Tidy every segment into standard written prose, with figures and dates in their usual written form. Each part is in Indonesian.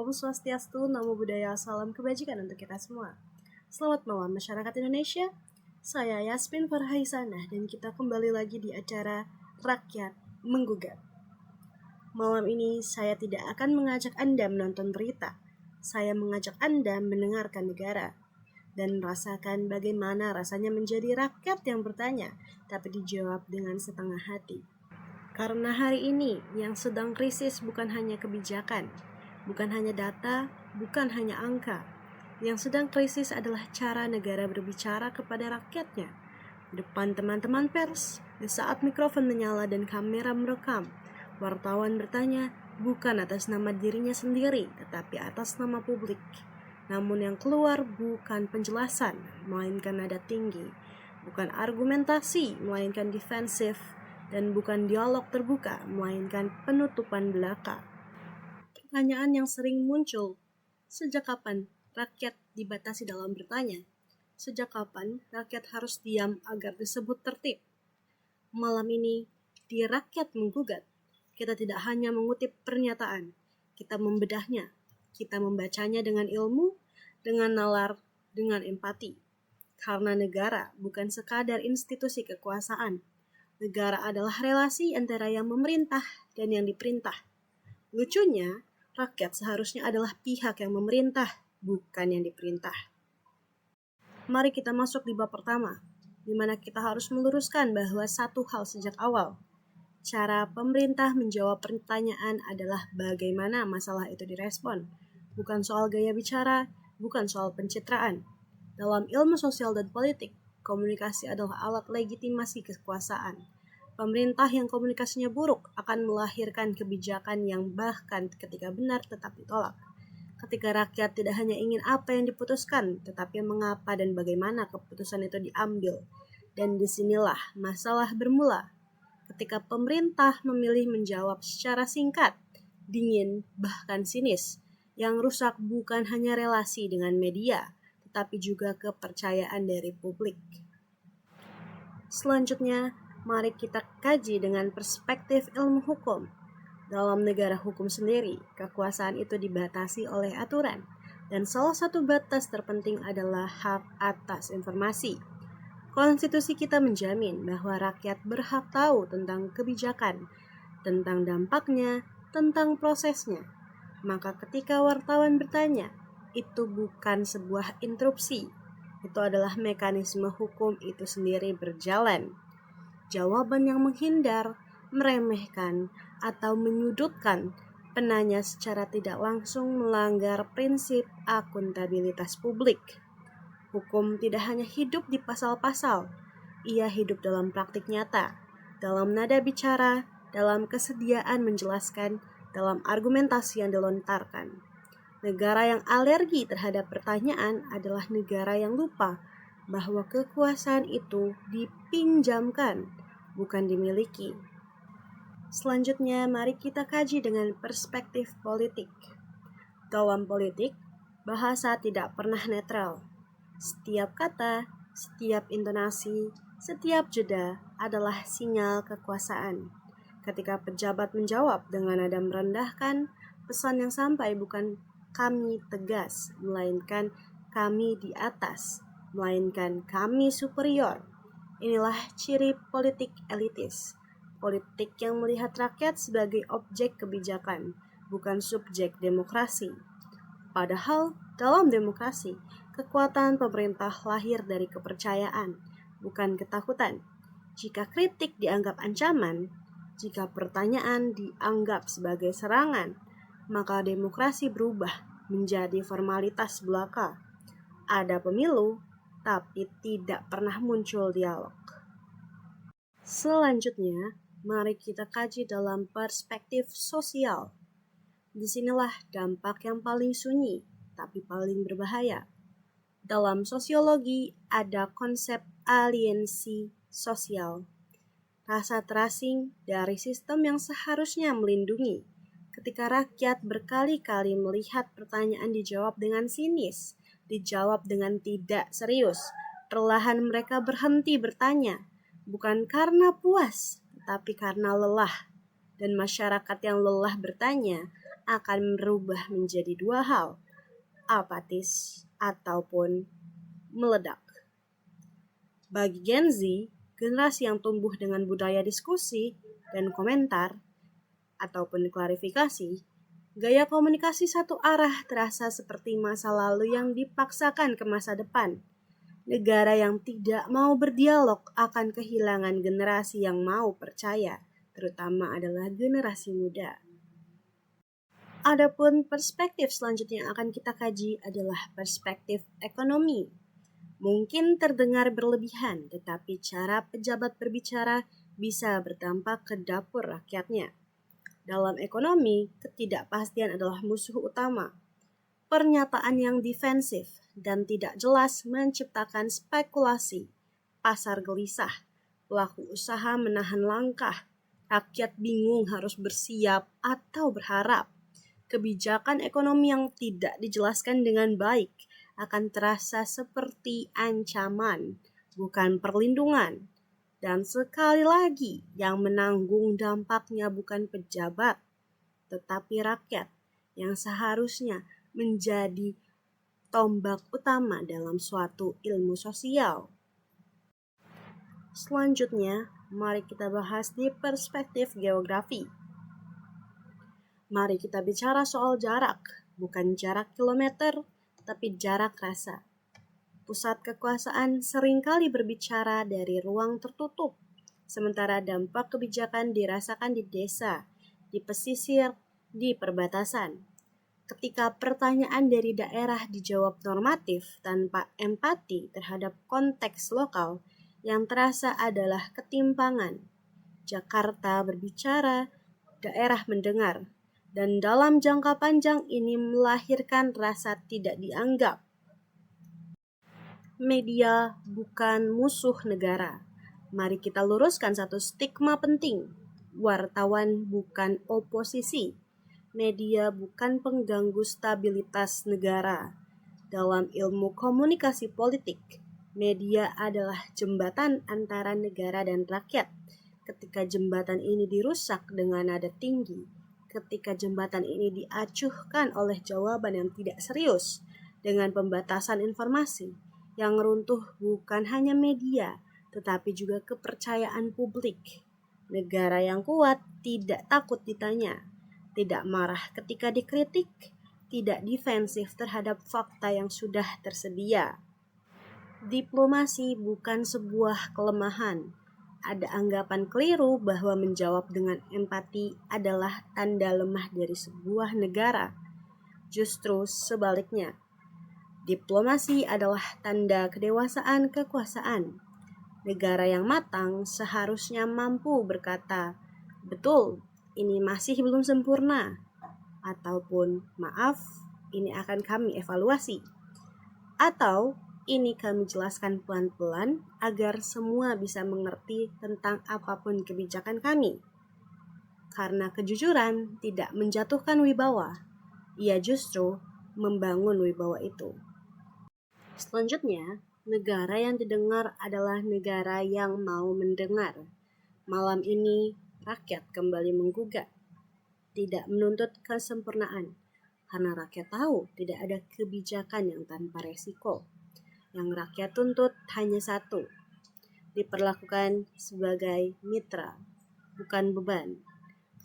Om Swastiastu, Namo Buddhaya, salam kebajikan untuk kita semua. Selamat malam masyarakat Indonesia. Saya Yasmin Farhaisanah dan kita kembali lagi di acara Rakyat Menggugat. Malam ini saya tidak akan mengajak Anda menonton berita. Saya mengajak Anda mendengarkan negara dan merasakan bagaimana rasanya menjadi rakyat yang bertanya tapi dijawab dengan setengah hati. Karena hari ini yang sedang krisis bukan hanya kebijakan, bukan hanya data, bukan hanya angka. Yang sedang krisis adalah cara negara berbicara kepada rakyatnya. Di depan teman-teman pers, di saat mikrofon menyala dan kamera merekam, wartawan bertanya bukan atas nama dirinya sendiri, tetapi atas nama publik. Namun yang keluar bukan penjelasan, melainkan nada tinggi. Bukan argumentasi, melainkan defensif. Dan bukan dialog terbuka, melainkan penutupan belaka. Pertanyaan yang sering muncul, sejak kapan rakyat dibatasi dalam bertanya? Sejak kapan rakyat harus diam agar disebut tertib? Malam ini, di Rakyat Menggugat, kita tidak hanya mengutip pernyataan, kita membedahnya, kita membacanya dengan ilmu, dengan nalar, dengan empati. Karena negara bukan sekadar institusi kekuasaan. Negara adalah relasi antara yang memerintah dan yang diperintah. Lucunya, rakyat seharusnya adalah pihak yang memerintah, bukan yang diperintah. Mari kita masuk di bab pertama, di mana kita harus meluruskan bahwa satu hal sejak awal. Cara pemerintah menjawab pertanyaan adalah bagaimana masalah itu direspon. Bukan soal gaya bicara, bukan soal pencitraan. Dalam ilmu sosial dan politik, komunikasi adalah alat legitimasi kekuasaan. Pemerintah yang komunikasinya buruk akan melahirkan kebijakan yang bahkan ketika benar tetap ditolak. Ketika rakyat tidak hanya ingin apa yang diputuskan, tetapi mengapa dan bagaimana keputusan itu diambil. Dan disinilah masalah bermula. Ketika pemerintah memilih menjawab secara singkat, dingin, bahkan sinis, yang rusak bukan hanya relasi dengan media, tetapi juga kepercayaan dari publik. Selanjutnya, mari kita kaji dengan perspektif ilmu hukum. Dalam negara hukum sendiri, kekuasaan itu dibatasi oleh aturan, dan salah satu batas terpenting adalah hak atas informasi. Konstitusi kita menjamin bahwa rakyat berhak tahu tentang kebijakan, tentang dampaknya, tentang prosesnya. Maka ketika wartawan bertanya, itu bukan sebuah interupsi. Itu adalah mekanisme hukum itu sendiri berjalan. Jawaban yang menghindar, meremehkan, atau menyudutkan penanya secara tidak langsung melanggar prinsip akuntabilitas publik. Hukum tidak hanya hidup di pasal-pasal, ia hidup dalam praktik nyata, dalam nada bicara, dalam kesediaan menjelaskan, dalam argumentasi yang dilontarkan. Negara yang alergi terhadap pertanyaan adalah negara yang lupa bahwa kekuasaan itu dipinjamkan, bukan dimiliki. Selanjutnya, mari kita kaji dengan perspektif politik. Dalam politik, bahasa tidak pernah netral. Setiap kata, setiap intonasi, setiap jeda adalah sinyal kekuasaan. Ketika pejabat menjawab dengan nada merendahkan, pesan yang sampai bukan kami tegas, melainkan kami di atas, melainkan kami superior. Inilah ciri politik elitis. Politik yang melihat rakyat sebagai objek kebijakan, bukan subjek demokrasi. Padahal dalam demokrasi, kekuatan pemerintah lahir dari kepercayaan, bukan ketakutan. Jika kritik dianggap ancaman, jika pertanyaan dianggap sebagai serangan, maka demokrasi berubah menjadi formalitas belaka. Ada pemilu, tapi tidak pernah muncul dialog. Selanjutnya, mari kita kaji dalam perspektif sosial. Disinilah dampak yang paling sunyi, tapi paling berbahaya. Dalam sosiologi ada konsep aliensi sosial. Rasa terasing dari sistem yang seharusnya melindungi. Ketika rakyat berkali-kali melihat pertanyaan dijawab dengan sinis, dijawab dengan tidak serius, perlahan mereka berhenti bertanya, bukan karena puas, tetapi karena lelah. Dan masyarakat yang lelah bertanya akan berubah menjadi dua hal, apatis ataupun meledak. Bagi Gen Z, generasi yang tumbuh dengan budaya diskusi dan komentar ataupun klarifikasi, gaya komunikasi satu arah terasa seperti masa lalu yang dipaksakan ke masa depan. Negara yang tidak mau berdialog akan kehilangan generasi yang mau percaya, terutama adalah generasi muda. Adapun perspektif selanjutnya yang akan kita kaji adalah perspektif ekonomi. Mungkin terdengar berlebihan, tetapi cara pejabat berbicara bisa berdampak ke dapur rakyatnya. Dalam ekonomi, ketidakpastian adalah musuh utama. Pernyataan yang defensif dan tidak jelas menciptakan spekulasi, pasar gelisah, pelaku usaha menahan langkah, rakyat bingung harus bersiap atau berharap. Kebijakan ekonomi yang tidak dijelaskan dengan baik akan terasa seperti ancaman, bukan perlindungan. Dan sekali lagi, yang menanggung dampaknya bukan pejabat, tetapi rakyat yang seharusnya menjadi tombak utama dalam suatu ilmu sosial. Selanjutnya, mari kita bahas di perspektif geografi. Mari kita bicara soal jarak, bukan jarak kilometer, tapi jarak rasa. Pusat kekuasaan seringkali berbicara dari ruang tertutup, sementara dampak kebijakan dirasakan di desa, di pesisir, di perbatasan. Ketika pertanyaan dari daerah dijawab normatif tanpa empati terhadap konteks lokal, yang terasa adalah ketimpangan. Jakarta berbicara, daerah mendengar, dan dalam jangka panjang ini melahirkan rasa tidak dianggap. Media bukan musuh negara. Mari kita luruskan satu stigma penting. Wartawan bukan oposisi. Media bukan pengganggu stabilitas negara. Dalam ilmu komunikasi politik, media adalah jembatan antara negara dan rakyat. Ketika jembatan ini dirusak dengan nada tinggi, ketika jembatan ini diacuhkan oleh jawaban yang tidak serius, dengan pembatasan informasi, yang runtuh bukan hanya media, tetapi juga kepercayaan publik. Negara yang kuat tidak takut ditanya, tidak marah ketika dikritik, tidak defensif terhadap fakta yang sudah tersedia. Diplomasi bukan sebuah kelemahan. Ada anggapan keliru bahwa menjawab dengan empati adalah tanda lemah dari sebuah negara. Justru sebaliknya. Diplomasi adalah tanda kedewasaan kekuasaan. Negara yang matang seharusnya mampu berkata, "Betul, ini masih belum sempurna," ataupun "Maaf, ini akan kami evaluasi," atau "Ini kami jelaskan pelan-pelan agar semua bisa mengerti tentang apapun kebijakan kami." Karena kejujuran tidak menjatuhkan wibawa, ia justru membangun wibawa itu. Selanjutnya, negara yang didengar adalah negara yang mau mendengar. Malam ini, rakyat kembali menggugat, tidak menuntut kesempurnaan, karena rakyat tahu tidak ada kebijakan yang tanpa resiko. Yang rakyat tuntut hanya satu, diperlakukan sebagai mitra, bukan beban.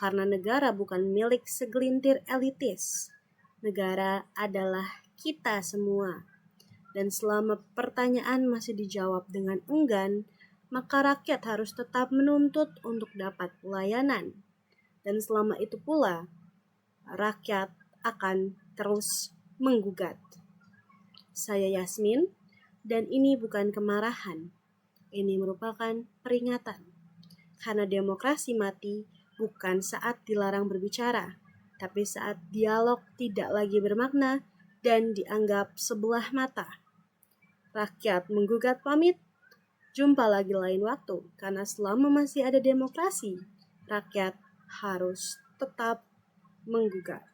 Karena negara bukan milik segelintir elitis. Negara adalah kita semua. Dan selama pertanyaan masih dijawab dengan enggan, maka rakyat harus tetap menuntut untuk dapat pelayanan. Dan selama itu pula, rakyat akan terus menggugat. Saya Yasmin, dan ini bukan kemarahan. Ini merupakan peringatan. Karena demokrasi mati bukan saat dilarang berbicara, tapi saat dialog tidak lagi bermakna dan dianggap sebelah mata. Rakyat menggugat pamit, jumpa lagi lain waktu, karena selama masih ada demokrasi, rakyat harus tetap menggugat.